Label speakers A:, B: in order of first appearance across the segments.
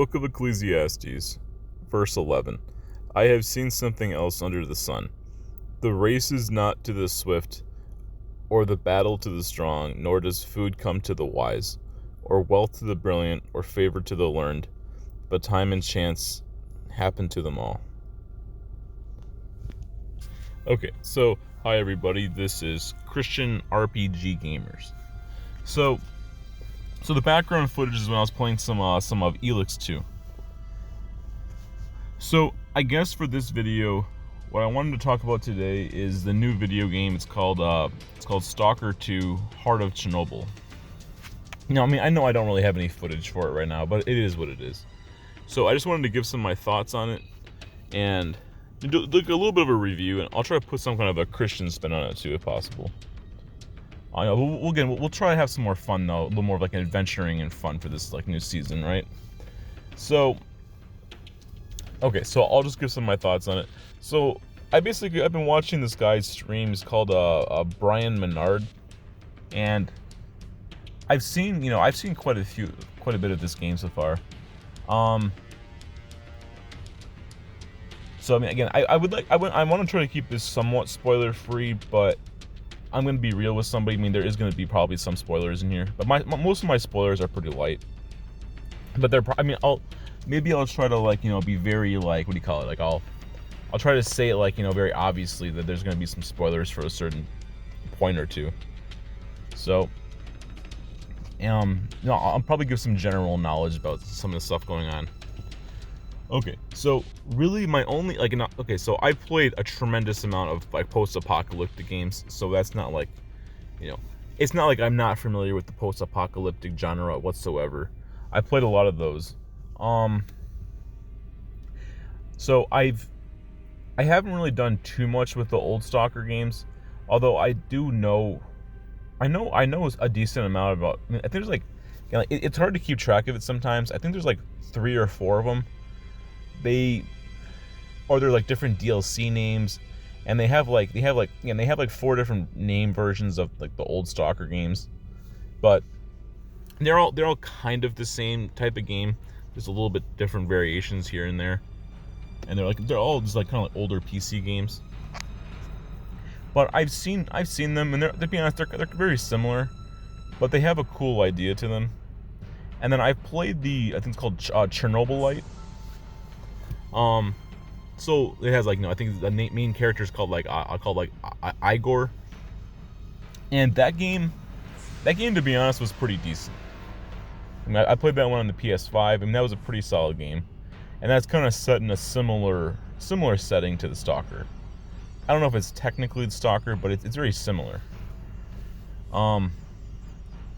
A: Book of Ecclesiastes, verse 11. I have seen something else under the sun. The race is not to the swift, or the battle to the strong, nor does food come to the wise, or wealth to the brilliant, or favor to the learned, but time and chance happen to them all. Okay, so hi everybody, this is Christian RPG Gamers. So the background footage is when I was playing some of Elix 2. So I guess for this video, what I wanted to talk about today is the new video game. It's called Stalker 2: Heart of Chernobyl. Now, I know I don't really have any footage for it right now, but it is what it is. So I just wanted to give some of my thoughts on it and do a little bit of a review, and I'll try to put some kind of a Christian spin on it too, if possible. We'll try to have some more fun though, a little more of like adventuring and fun for this like new season, right? So, okay, so I'll just give some of my thoughts on it. So I've been watching this guy's streams called Brian Menard, and I've seen quite a bit of this game so far. So again, I want to try to keep this somewhat spoiler free, but I'm going to be real with somebody. There is going to be probably some spoilers in here, but most of my spoilers are pretty light. But I'll try to be very I'll try to say it very obviously that there's going to be some spoilers for a certain point or two. So I'll probably give some general knowledge about some of the stuff going on. Okay, so really my only so I've played a tremendous amount of post-apocalyptic games, so that's not it's not like I'm not familiar with the post-apocalyptic genre whatsoever. I played a lot of those. So I haven't really done too much with the old Stalker games, although I know a decent amount about. I think there's it's hard to keep track of it sometimes. I think there's 3 or 4 of them. They're different DLC names, and they have 4 different name versions of the old Stalker games, but they're all kind of the same type of game. There's a little bit different variations here and there, and they're all just kind of older PC games. But I've seen them, and to be honest, they're very similar, but they have a cool idea to them. And then I've played I think it's called Chornobyl. So it has I think the main character is called Igor, and that game to be honest was pretty decent. I played that one on the PS5, that was a pretty solid game, and that's kind of set in a similar setting to the Stalker. I don't know if it's technically the Stalker, but it's very similar. And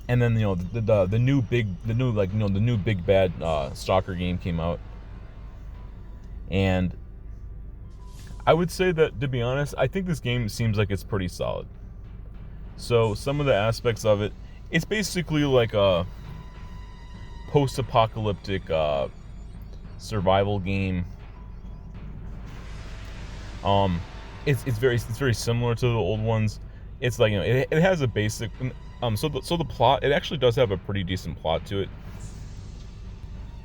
A: then the new big bad Stalker game came out. And I would say that, to be honest, I think this game seems like it's pretty solid. So some of the aspects of it, it's basically like a post-apocalyptic survival game. It's very similar to the old ones. It's it has a basic so the plot, it actually does have a pretty decent plot to it.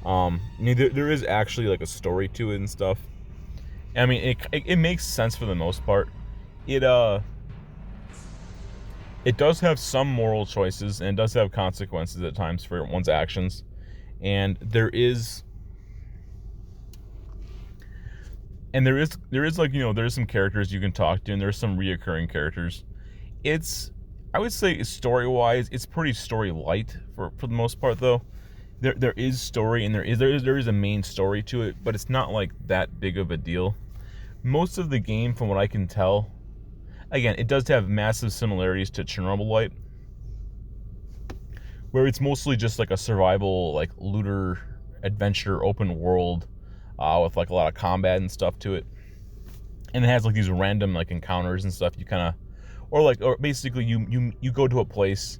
A: There is actually a story to it and stuff. It makes sense for the most part. It does have some moral choices, and it does have consequences at times for one's actions. And there is there's some characters you can talk to, and there's some reoccurring characters. I would say story-wise, it's pretty story light for the most part though. There is story, and there is a main story to it, but it's not that big of a deal. Most of the game, from what I can tell, again, it does have massive similarities to Chornobyl, where it's mostly just a survival, looter adventure open world, with a lot of combat and stuff to it, and it has these random encounters and stuff. You kind of, or basically you go to a place,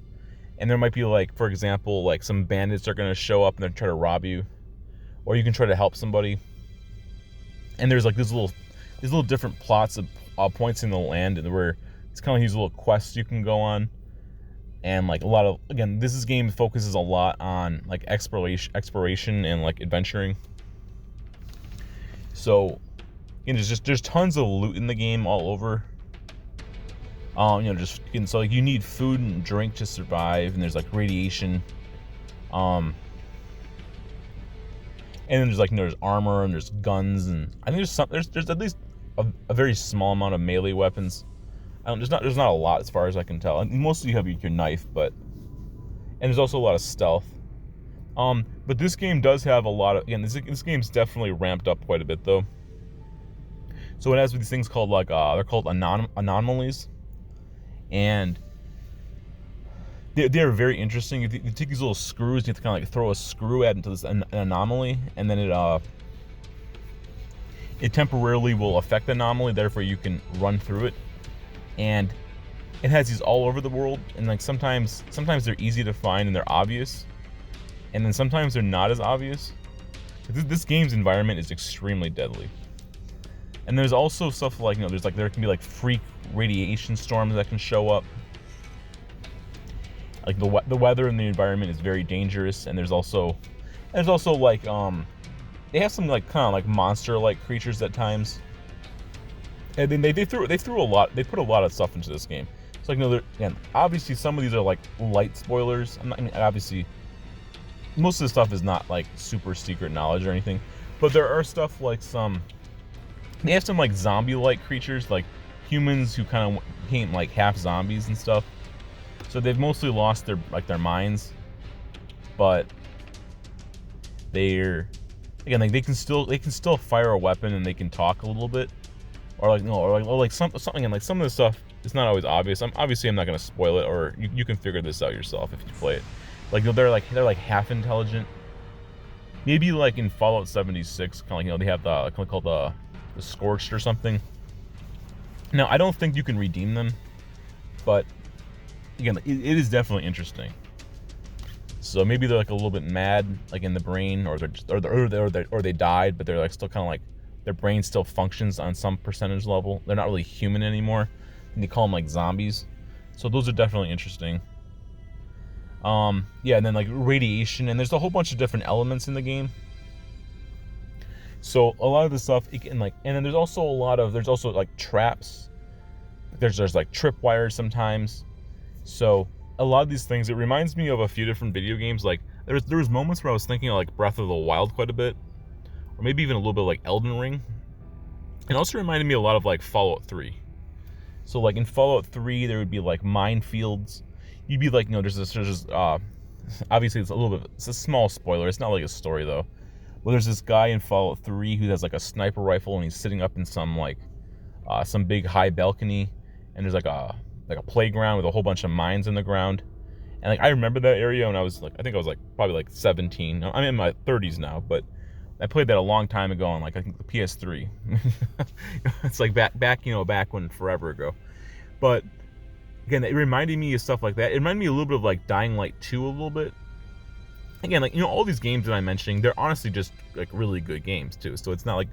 A: and there might be for example, some bandits are going to show up and they're trying to rob you, or you can try to help somebody. And there's these little different plots of points in the land, and where it's kind of these little quests you can go on. and like a lot of, again, this game focuses a lot on like exploration and like adventuring. So, you know, there's tons of loot in the game all over. You know, just, and so like you need food and drink to survive, and there's like radiation. And then there's like, you know, there's armor and there's guns, and I think there's at least a very small amount of melee weapons. There's not a lot as far as I can tell. And mostly you have your knife, and there's also a lot of stealth. But this game does have a lot of, again, this game's definitely ramped up quite a bit though. So it has these things called like they're called anomalies, and they're very interesting. You take these little screws, you have to kind of like throw a screw at into this an anomaly, and then it temporarily will affect the anomaly. Therefore, you can run through it, and it has these all over the world. And like sometimes they're easy to find and they're obvious, and then sometimes they're not as obvious. This game's environment is extremely deadly. And there's also stuff like, you know, there can be like freak radiation storms that can show up. Like the weather and the environment is very dangerous, and there's also like they have some like kind of like monster-like creatures at times. And then they threw a lot. They put a lot of stuff into this game. So like, you know, and obviously some of these are like light spoilers. I mean, obviously most of the stuff is not like super secret knowledge or anything, but there are stuff like they have some like zombie-like creatures, like humans who kind of became like half zombies and stuff. So they've mostly lost their minds, but they're, again, like they can still fire a weapon and they can talk a little bit, or like something, and like some of the stuff is not always obvious. I'm not gonna spoil it, or you can figure this out yourself if you play it. Like they're like half intelligent. Maybe like in Fallout 76, kind of like, you know, they have the called the Scorched or something. Now I don't think you can redeem them, but again, it is definitely interesting. So maybe they're like a little bit mad, like in the brain, or they died, but they're like still kind of like their brain still functions on some percentage level. They're not really human anymore, and they call them like zombies. So those are definitely interesting. Yeah, and then like radiation, and there's a whole bunch of different elements in the game. So a lot of the stuff, and then there's also like traps. There's like tripwires sometimes. So a lot of these things, it reminds me of a few different video games. Like there was moments where I was thinking of like Breath of the Wild quite a bit, or maybe even a little bit like Elden Ring. It also reminded me a lot of like Fallout 3. So like in Fallout 3, there would be like minefields. You'd be like, you know, there's this obviously it's a small spoiler. It's not like a story though. Well, there's this guy in Fallout 3 who has like a sniper rifle, and he's sitting up in some big high balcony, and there's like a playground with a whole bunch of mines in the ground. And like I remember that area when I was like, I think I was like probably like 17. I'm in my 30s now, but I played that a long time ago on like, I think the PS3. It's like back when forever ago. But again, it reminded me of stuff like that. It reminded me a little bit of like Dying Light 2 a little bit. Again, like, you know, all these games that I'm mentioning, they're honestly just like really good games too. So it's not like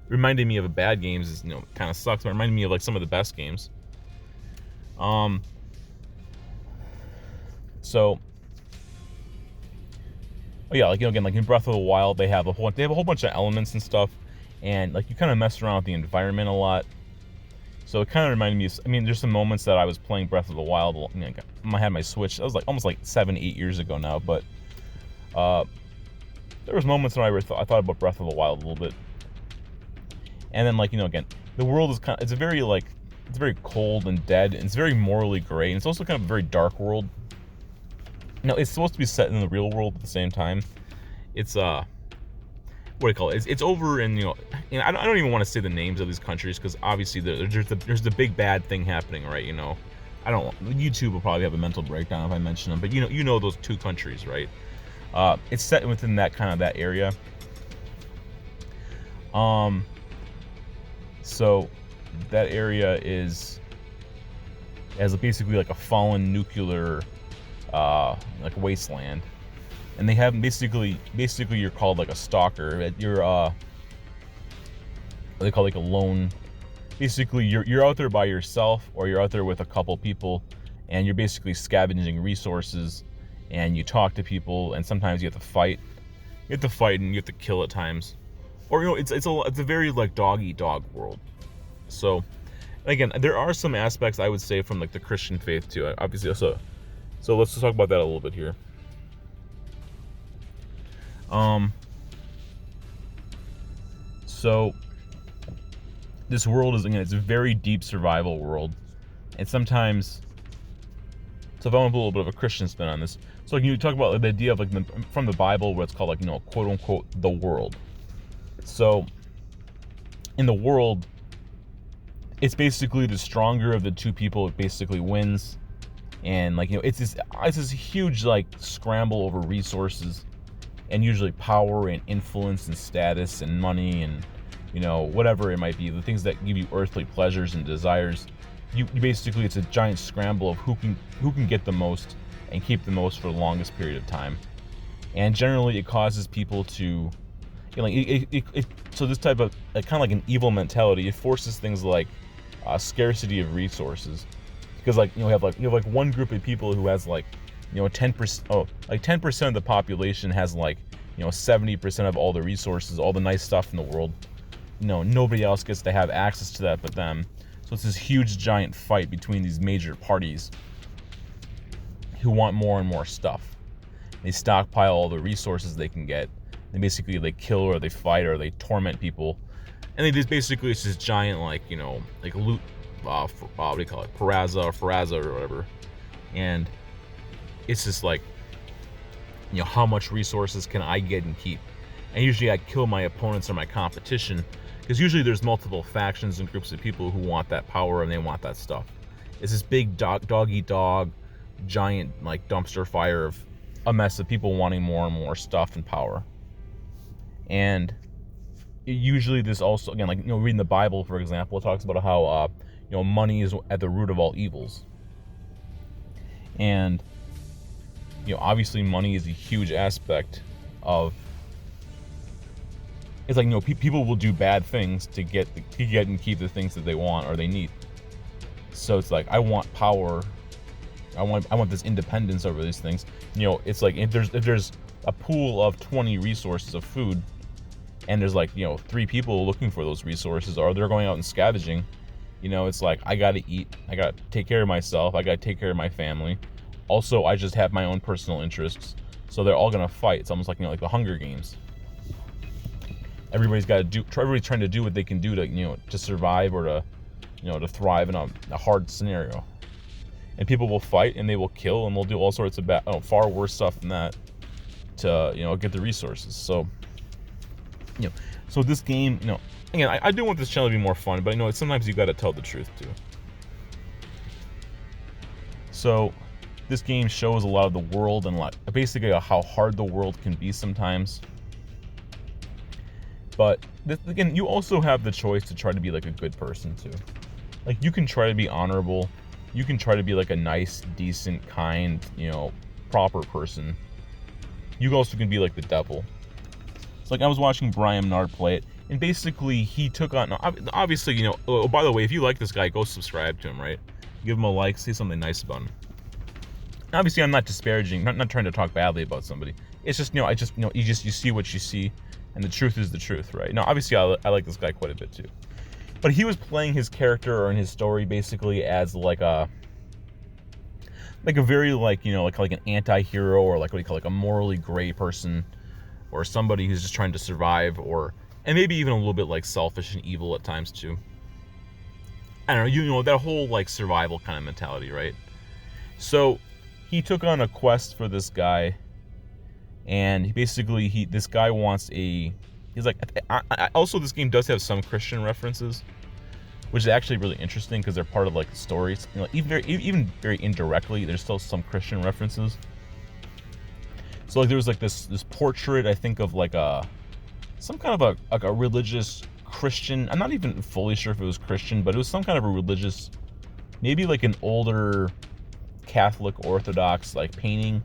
A: reminding me of bad games is, you know, kind of sucks, but it reminded me of like some of the best games. So, yeah, like, you know, again, like in Breath of the Wild, they have a whole bunch of elements and stuff, and like you kind of mess around with the environment a lot. So it kind of reminded me of, I mean, there's some moments that I was playing Breath of the Wild. You know, I had my Switch. That was like almost like 7-8 years ago now, but there was moments when I thought about Breath of the Wild a little bit. And then, like, you know, again, the world is it's very cold and dead, and it's very morally gray, and it's also kind of a very dark world. No, it's supposed to be set in the real world at the same time. It's what do you call it? It's over in, you know, and I don't even want to say the names of these countries, because obviously there's the big bad thing happening, right? You know, YouTube will probably have a mental breakdown if I mention them, but you know those two countries, right? It's set within that area. So that area has basically like a fallen nuclear like wasteland, and they have basically you're called like a stalker. You're what they call like a lone. Basically, you're out there by yourself, or you're out there with a couple people, and you're basically scavenging resources, and you talk to people, and sometimes you have to fight. You have to fight and you have to kill at times, or it's a very like dog eat dog world. So again, there are some aspects I would say from like the Christian faith too, obviously. So let's just talk about that a little bit here. So this world is, again, it's a very deep survival world, and sometimes, so if I want to put a little bit of a Christian spin on this, so like you talk about the idea of like from the Bible, where it's called like, quote unquote the world. So in the world, it's basically the stronger of the two people basically wins, and like it's this huge like scramble over resources, and usually power and influence and status and money and whatever it might be, the things that give you earthly pleasures and desires. You basically, it's a giant scramble of who can get the most and keep the most for the longest period of time. And generally it causes people to so this type of kind of like an evil mentality, it forces things like scarcity of resources, because like you have like one group of people who has like 10%, like 10% of the population has like 70% of all the resources, all the nice stuff in the world. Nobody else gets to have access to that but them. So it's this huge giant fight between these major parties who want more and more stuff. They stockpile all the resources they can get. They kill or they fight or they torment people, and they just basically, it's this giant like loot, what do you call it, Peraza or whatever. And it's just like, how much resources can I get and keep? And usually I kill my opponents or my competition, because usually there's multiple factions and groups of people who want that power and they want that stuff. It's this big dog eat dog, giant like dumpster fire of a mess of people wanting more and more stuff and power. And usually this also, again, like reading the Bible, for example, it talks about how money is at the root of all evils. And obviously money is a huge aspect of, it's like people will do bad things to get and keep the things that they want or they need. So it's like, I want power, I want this independence over these things. It's like if there's a pool of 20 resources of food, and there's like 3 people looking for those resources, or they're going out and scavenging, it's like, I gotta eat, I gotta take care of myself, I gotta take care of my family. Also, I just have my own personal interests, so they're all gonna fight. It's almost like like the Hunger Games. Everybody's trying to do what they can do to survive, or to thrive in a hard scenario. And people will fight and they will kill and they'll do all sorts of far worse stuff than that to get the resources. So so this game, again, I do want this channel to be more fun, but sometimes you got to tell the truth too. So this game shows a lot of the world and basically how hard the world can be sometimes. But again, you also have the choice to try to be like a good person too. Like, you can try to be honorable. You can try to be like a nice, decent, kind, proper person. You also can be like the devil. It's like, I was watching Brian Nard play it, and basically he took on, obviously, oh, by the way, if you like this guy, go subscribe to him, right? Give him a like, say something nice about him. Obviously, I'm not disparaging, not trying to talk badly about somebody. It's just, you see what you see, and the truth is the truth, right? Now, obviously, I like this guy quite a bit too. But he was playing his character or in his story basically as like a very like an anti-hero, or like what do you call, like a morally gray person, or somebody who's just trying to survive, and maybe even a little bit like selfish and evil at times too. I don't know, that whole like survival kind of mentality, right? So he took on a quest for this guy, and basically this guy wants he's like, also this game does have some Christian references, which is actually really interesting because they're part of like the stories. Even very indirectly, there's still some Christian references. So like there was like this portrait, I think, of like some kind of a religious Christian. I'm not even fully sure if it was Christian, but it was some kind of a religious, maybe like an older Catholic Orthodox like painting,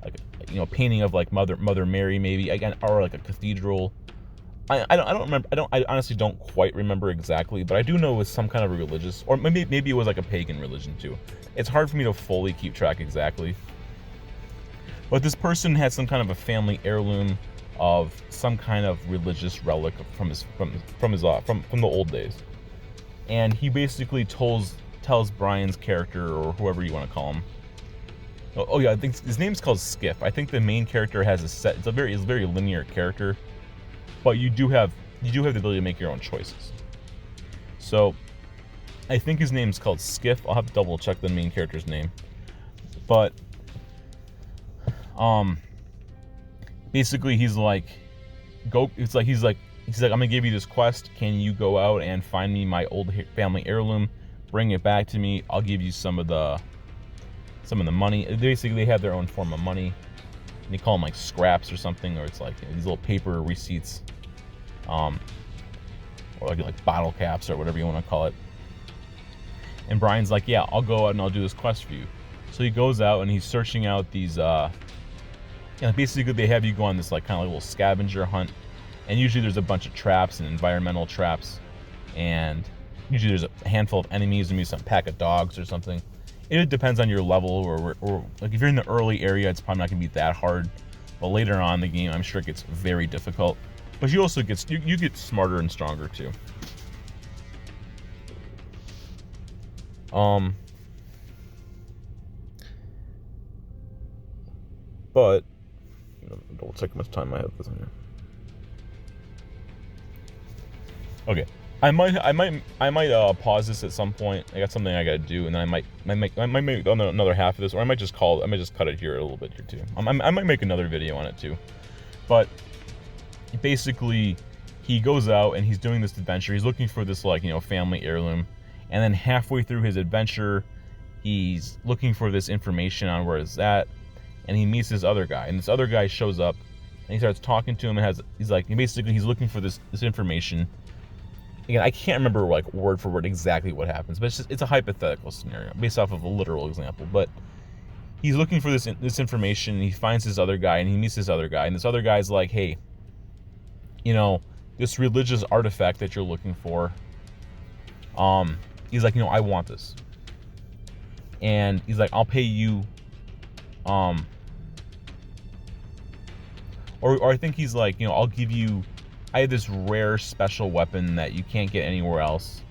A: like painting of like Mother Mary maybe, again, or like a cathedral, I don't remember. I honestly don't quite remember exactly, but I do know it was some kind of a religious, or maybe it was like a pagan religion too. It's hard for me to fully keep track exactly. But this person had some kind of a family heirloom of some kind of religious relic from the old days, and he basically tells Brian's character, or whoever you want to call him. Oh yeah, I think his name's called Skiff. I think the main character has a set. It's a very linear character, but you do have the ability to make your own choices. So I think his name's called Skiff. I'll have to double check the main character's name, but basically he's like, he's like I'm gonna give you this quest. Can you go out and find me my old family heirloom, bring it back to me? I'll give you some of the money. Basically they have their own form of money. They call them like scraps or something, or it's like these little paper receipts, or like bottle caps or whatever you want to call it. And Brian's like, yeah, I'll go out and I'll do this quest for you. So he goes out and he's searching out these basically they have you go on this like kind of like little scavenger hunt, and usually there's a bunch of traps and environmental traps, and usually there's a handful of enemies, maybe some pack of dogs or something. It depends on your level, or like if you're in the early area, it's probably not gonna be that hard, but later on in the game, I'm sure it gets very difficult. But you also you get smarter and stronger too. But double check how much time I have this on here. Okay, I might pause this at some point. I got something I gotta do, and then I might make another half of this, or I might just cut it here a little bit here too. I might make another video on it too. But basically, he goes out and he's doing this adventure. He's looking for this family heirloom, and then halfway through his adventure, he's looking for this information on where it's at, and he meets this other guy, and this other guy shows up, and he starts talking to him, and he's looking for this information. Again, I can't remember like word for word exactly what happens, but it's a hypothetical scenario based off of a literal example. But he's looking for this information, and he finds this other guy, and he meets this other guy, and this other guy's like, hey, this religious artifact that you're looking for, he's like, I want this, and he's like, I'll pay you, or I think he's like, I'll give you, I have this rare special weapon that you can't get anywhere else,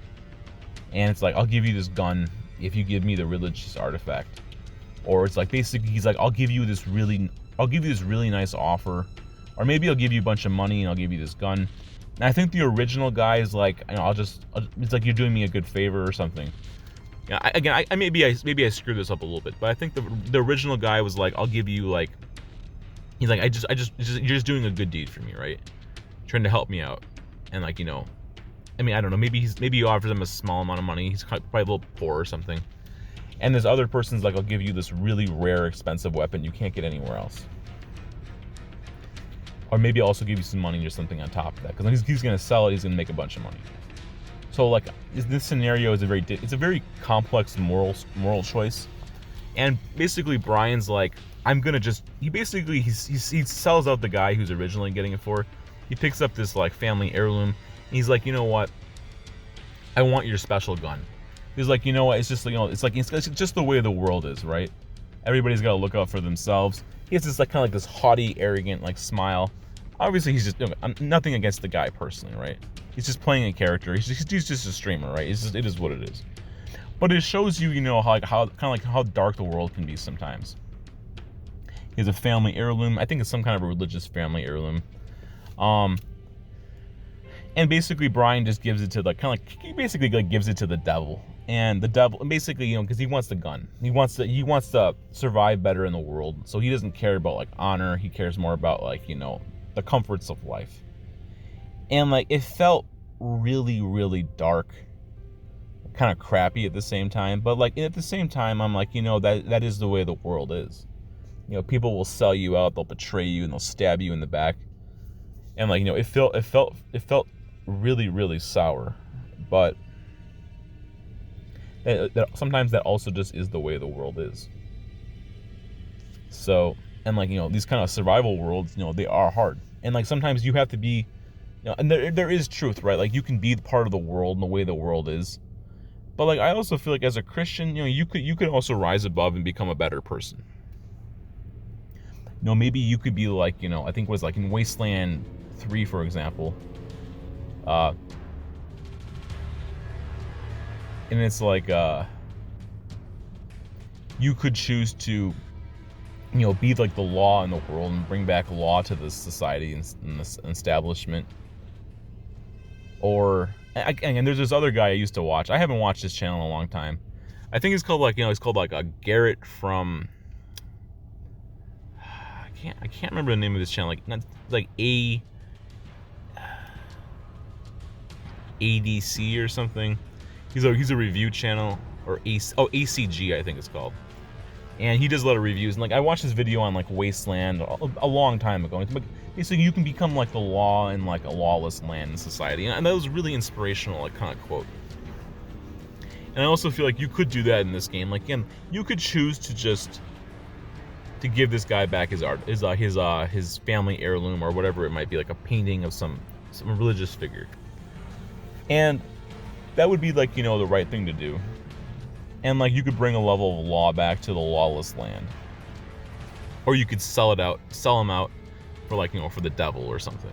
A: and it's like, I'll give you this gun if you give me the religious artifact. Or it's like, basically he's like, I'll give you this really nice offer, or maybe I'll give you a bunch of money and I'll give you this gun. And I think the original guy is like, it's like you're doing me a good favor or something. Yeah, maybe I screwed this up a little bit, but I think the original guy was like, I'll give you like, he's like, you're just doing a good deed for me, right? Trying to help me out, and like, I don't know, maybe he offers him a small amount of money. He's probably a little poor or something. And this other person's like, I'll give you this really rare, expensive weapon you can't get anywhere else. Or maybe I'll also give you some money or something on top of that, because he's going to sell it. He's going to make a bunch of money. So like, this scenario is a very complex moral choice. And basically Brian's like, he sells out the guy who's originally getting it for. He picks up this like family heirloom. And he's like, you know what? I want your special gun. He's like, you know what? It's just it's just the way the world is, right? Everybody's got to look out for themselves. He has this like kind of like this haughty, arrogant like smile. Obviously, he's just nothing against the guy personally, right? He's just playing a character. He's just a streamer, right? It is what it is. But it shows you, how dark the world can be sometimes. He has a family heirloom. I think it's some kind of a religious family heirloom. And basically Brian just gives it to gives it to the devil. And the devil, basically, because he wants the gun. He wants to survive better in the world. So he doesn't care about like honor. He cares more about like, the comforts of life. And like, it felt really, really dark, kind of crappy at the same time. But like, at the same time, I'm like, that is the way the world is. People will sell you out, they'll betray you, and they'll stab you in the back. And like, it felt really, really sour. But sometimes that also just is the way the world is. So, and like, these kind of survival worlds, they are hard. And like, sometimes you have to be, and there is truth, right? Like, you can be part of the world and the way the world is. But like, I also feel like as a Christian, you could also rise above and become a better person. Maybe you could be like, I think it was like in Wasteland 3, for example. And it's like, you could choose to, be like the law in the world and bring back law to the society and this establishment. Or, and there's this other guy I used to watch. I haven't watched his channel in a long time. I think it's called like, it's called like a Garrett from, I can't remember the name of this channel. Like ADC or something. He's a review channel, or ACG I think it's called. And he does a lot of reviews. And like, I watched this video on like Wasteland a long time ago. It's like, basically, you can become like the law in like a lawless land in society. And that was really inspirational, like, kind of quote. And I also feel like you could do that in this game. Like, again, you could choose to just to give this guy back his art, his family heirloom or whatever it might be, like a painting of some religious figure. And that would be like, the right thing to do. And like, you could bring a level of law back to the lawless land. Or you could sell him out for like, for the devil or something.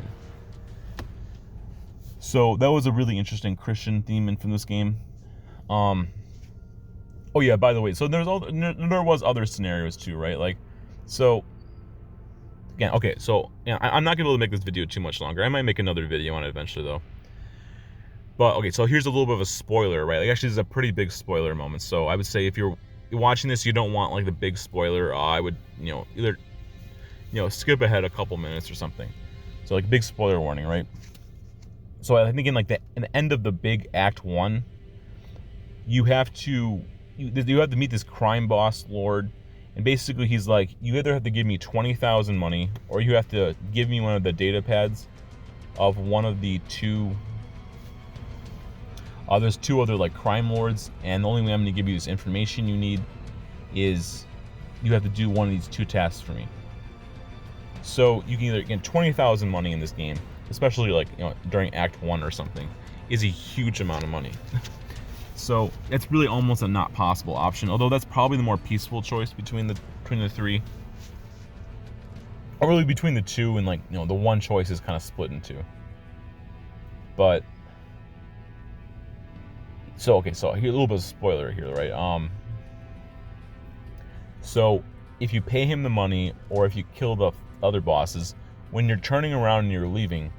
A: So that was a really interesting Christian theme from this game. Oh yeah, by the way, so there was other scenarios too, right? Like, so again, okay, so I'm not gonna be able to make this video too much longer. I might make another video on it eventually though. But okay, so here's a little bit of a spoiler, right? Like, actually, this is a pretty big spoiler moment. So I would say if you're watching this, you don't want like the big spoiler. I would, either, skip ahead a couple minutes or something. So like, big spoiler warning, right? So I think in the end of the big Act 1, you have to meet this crime boss lord, and basically he's like, you either have to give me 20,000 money, or you have to give me one of the data pads of one of the two. There's two other like crime lords, and the only way I'm going to give you this information you need is you have to do one of these two tasks for me. So you can either get 20,000 money in this game, especially like during Act 1 or something, is a huge amount of money. So it's really almost a not possible option, although that's probably the more peaceful choice between the three, or really between the two, and like the one choice is kind of split in two. But so okay, so here a little bit of spoiler here, right? So if you pay him the money, or if you kill the other bosses, when you're turning around and you're leaving,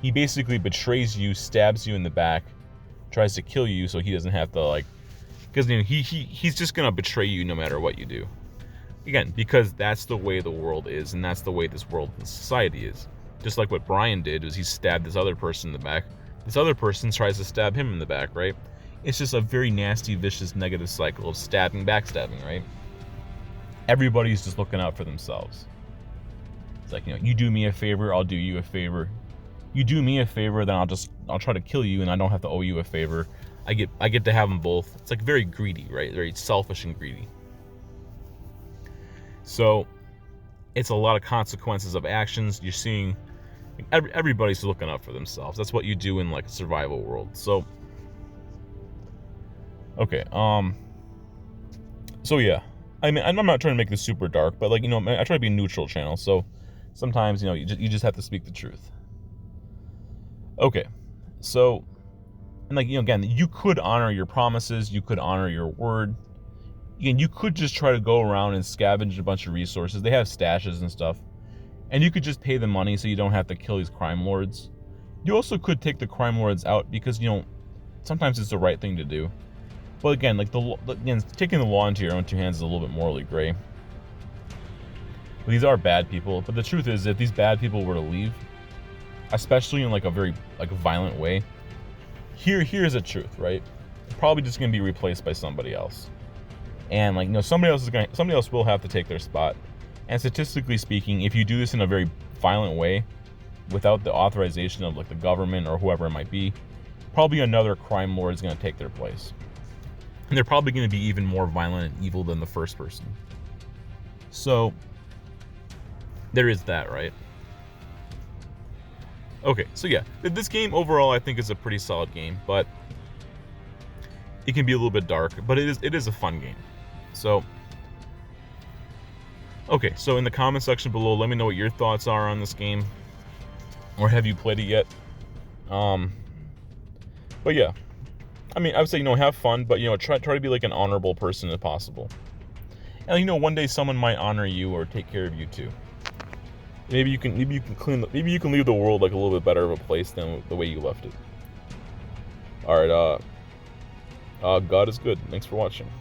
A: he basically betrays you, stabs you in the back, tries to kill you so he doesn't have to, like, because he's just gonna betray you no matter what you do. Again, because that's the way the world is, and that's the way this world and society is. Just like what Brian did, was he stabbed this other person in the back. This other person tries to stab him in the back, right? It's just a very nasty, vicious, negative cycle of stabbing, backstabbing, right? Everybody's just looking out for themselves. It's like, you do me a favor, I'll do you a favor. You do me a favor, then I'll try to kill you, and I don't have to owe you a favor. I get to have them both. It's like very greedy, right? Very selfish and greedy. So it's a lot of consequences of actions. You're seeing everybody's looking out for themselves. That's what you do in like a survival world. So okay, so yeah, I mean, I'm not trying to make this super dark, but like, I try to be a neutral channel, so sometimes, you just have to speak the truth. Okay, so, and like, again, you could honor your promises, you could honor your word. Again, you could just try to go around and scavenge a bunch of resources. They have stashes and stuff, and you could just pay them money so you don't have to kill these crime lords. You also could take the crime lords out because, sometimes it's the right thing to do. But again, like taking the law into your own two hands is a little bit morally gray. But these are bad people. But the truth is, if these bad people were to leave, especially in like a very like violent way, here's the truth, right? They're probably just gonna be replaced by somebody else, and like somebody else will have to take their spot. And statistically speaking, if you do this in a very violent way, without the authorization of like the government or whoever it might be, probably another crime lord is gonna take their place. And they're probably going to be even more violent and evil than the first person. So there is that, right? Okay, so yeah, this game overall I think is a pretty solid game, but it can be a little bit dark, but it is a fun game. So, okay, so in the comment section below, let me know what your thoughts are on this game, or have you played it yet? But yeah, I mean, I would say, have fun, but try to be like an honorable person if possible. And one day someone might honor you or take care of you too. Maybe you can maybe you can leave the world like a little bit better of a place than the way you left it. All right, God is good. Thanks for watching.